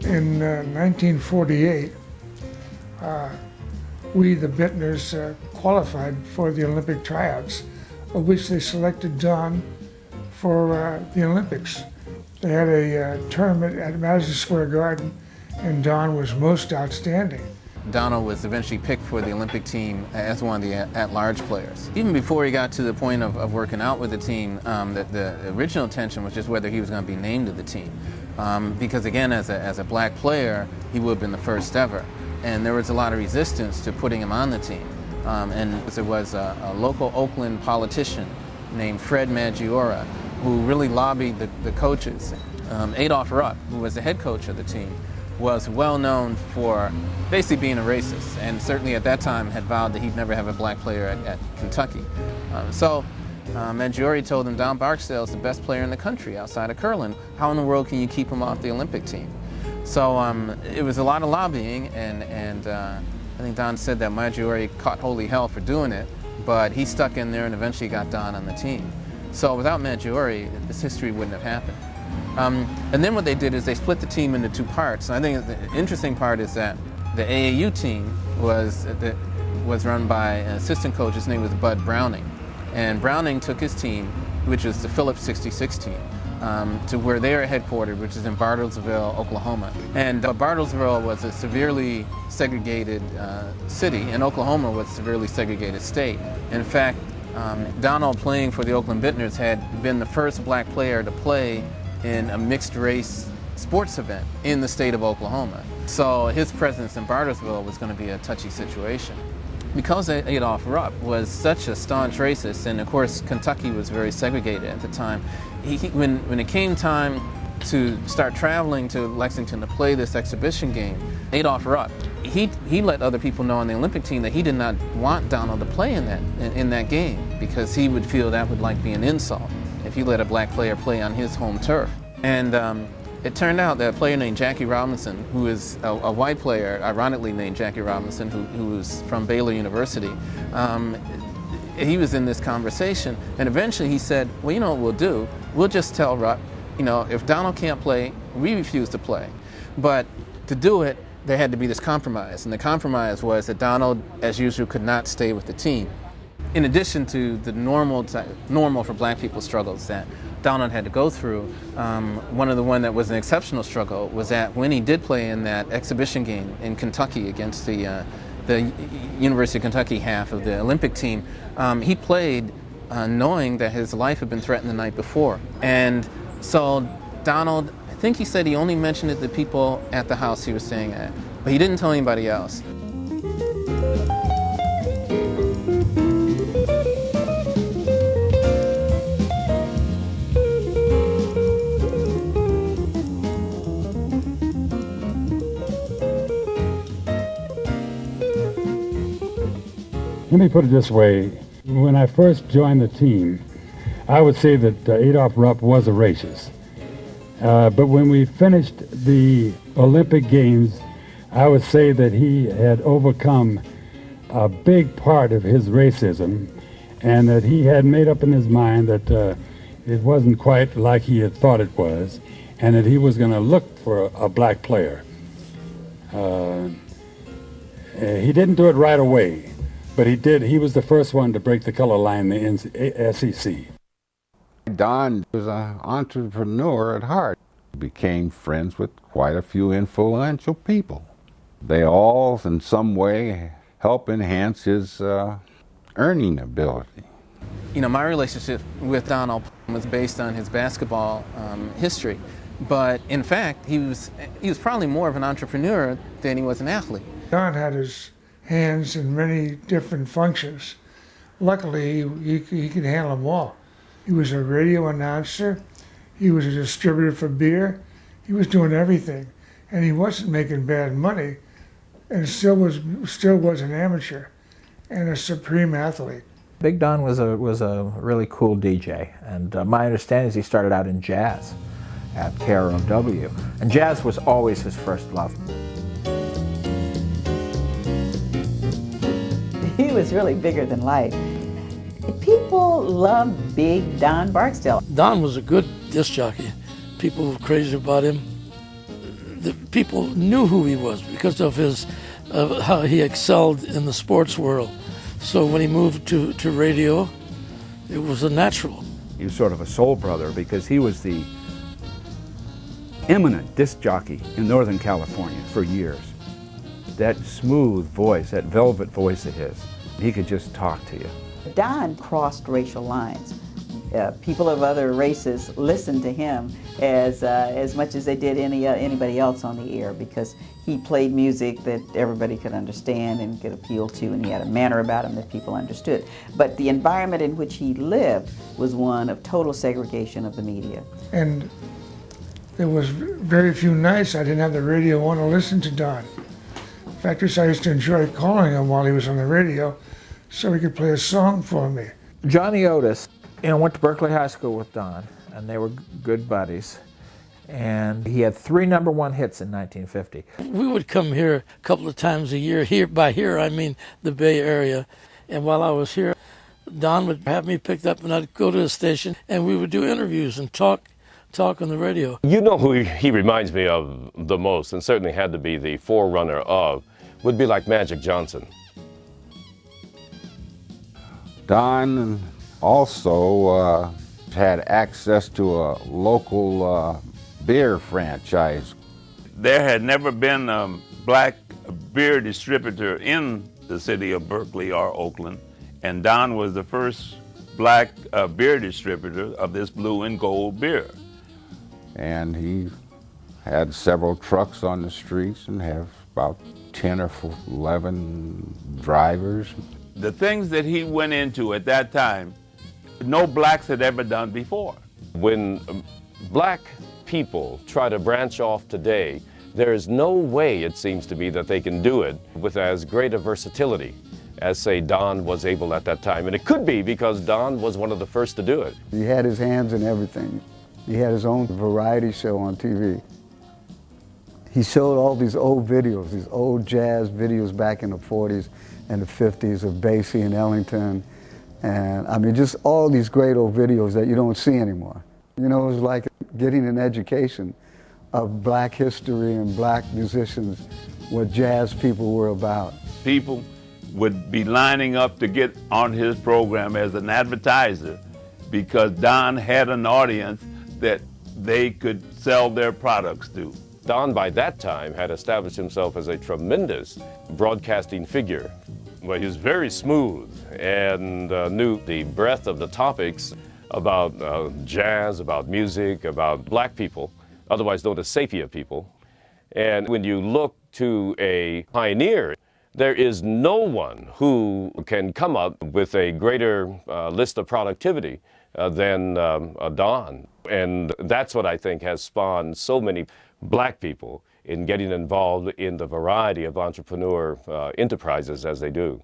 In 1948, we, the Bittners, qualified for the Olympic tryouts, of which they selected Don for the Olympics. They had a tournament at Madison Square Garden, and Don was most outstanding. Donald was eventually picked for the Olympic team as one of the at-large players. Even before he got to the point of working out with the team, the original intention was just whether he was going to be named to the team. Because again, as a black player, he would have been the first ever. And there was a lot of resistance to putting him on the team. And there was a local Oakland politician named Fred Maggiora who really lobbied the coaches. Adolph Rupp, who was the head coach of the team, was well known for basically being a racist, and certainly at that time had vowed that he'd never have a black player at Kentucky. Maggiore told him, Don Barksdale is the best player in the country outside of curling. How in the world can you keep him off the Olympic team? So it was a lot of lobbying, and I think Don said that Maggiore caught holy hell for doing it, but he stuck in there and eventually got Don on the team. So without Maggiore, this history wouldn't have happened. And then what they did is they split the team into two parts. And I think the interesting part is that the AAU team was run by an assistant coach. His name was Bud Browning. And Browning took his team, which is the Phillips 66 team, to where they are headquartered, which is in Bartlesville, Oklahoma. And Bartlesville was a severely segregated city, and Oklahoma was a severely segregated state. In fact, Donald, playing for the Oakland Bittners, had been the first black player to play in a mixed-race sports event in the state of Oklahoma. So his presence in Bartlesville was going to be a touchy situation. Because Adolph Rupp was such a staunch racist, and of course Kentucky was very segregated at the time, when it came time to start traveling to Lexington to play this exhibition game, Adolph Rupp, he let other people know on the Olympic team that he did not want Donald to play in that game, because he would feel that would like be an insult if he let a black player play on his home turf. And it turned out that a player named Jackie Robinson, who is a white player, ironically named Jackie Robinson, who was from Baylor University, he was in this conversation, and eventually he said, well, you know what we'll do? We'll just tell Rupp, if Donald can't play, we refuse to play. But to do it, there had to be this compromise, and the compromise was that Donald, as usual, could not stay with the team. In addition to the normal for black people struggles that Donald had to go through, one that was an exceptional struggle was that when he did play in that exhibition game in Kentucky against the University of Kentucky half of the Olympic team, he played knowing that his life had been threatened the night before. And so Donald, I think he said he only mentioned it to people at the house he was staying at, but he didn't tell anybody else. Let me put it this way. When I first joined the team, I would say that Adolph Rupp was a racist. But when we finished the Olympic Games, I would say that he had overcome a big part of his racism, and that he had made up in his mind that it wasn't quite like he had thought it was, and that he was going to look for a black player. He didn't do it right away, but he did. He was the first one to break the color line in the SEC. Don was an entrepreneur at heart. He became friends with quite a few influential people. They all, in some way, help enhance his earning ability. My relationship with Donald was based on his basketball history, but in fact, he was probably more of an entrepreneur than he was an athlete. Don had his hands in many different functions. Luckily, he could handle them all. He was a radio announcer. He was a distributor for beer. He was doing everything, and he wasn't making bad money, and still was an amateur and a supreme athlete. Big Don was a really cool DJ, and my understanding is he started out in jazz at KROW, and jazz was always his first love. He was really bigger than life. People loved Big Don Barksdale. Don was a good disc jockey. People were crazy about him. the people knew who he was because of his of how he excelled in the sports world. So when he moved to radio, it was a natural. He was sort of a soul brother because he was the eminent disc jockey in Northern California for years. That smooth voice, that velvet voice of his, he could just talk to you. Don crossed racial lines. People of other races listened to him as much as they did anybody else on the air, because he played music that everybody could understand and could appeal to, and he had a manner about him that people understood. But the environment in which he lived was one of total segregation of the media. And there was very few nights I didn't have the radio on to listen to Don. In fact, I used to enjoy calling him while he was on the radio so he could play a song for me. Johnny Otis, went to Berkeley High School with Don, and they were good buddies. And he had 3 #1 hits in 1950. We would come here a couple of times a year. Here, by here, I mean the Bay Area. And while I was here, Don would have me picked up, and I'd go to the station, and we would do interviews and talk on the radio. You know who he reminds me of the most, and certainly had to be the forerunner of, would be like Magic Johnson. Don also had access to a local beer franchise. There had never been a black beer distributor in the city of Berkeley or Oakland, and Don was the first black beer distributor of this blue and gold beer. And he had several trucks on the streets and have about 10 or 11 drivers. The things that he went into at that time, no blacks had ever done before. When black people try to branch off today, there is no way, it seems to be, that they can do it with as great a versatility as, say, Don was able at that time. And it could be because Don was one of the first to do it. He had his hands in everything. He had his own variety show on TV. He showed all these old videos, these old jazz videos back in the 40s and the 50s of Basie and Ellington. And I mean, just all these great old videos that you don't see anymore. You know, it was like getting an education of black history and black musicians, what jazz people were about. People would be lining up to get on his program as an advertiser because Don had an audience that they could sell their products to. Don, by that time, had established himself as a tremendous broadcasting figure. Well, he was very smooth and knew the breadth of the topics about jazz, about music, about black people, otherwise known as Sapia people. And when you look to a pioneer, there is no one who can come up with a greater list of productivity than Don. And that's what I think has spawned so many black people in getting involved in the variety of entrepreneur enterprises as they do.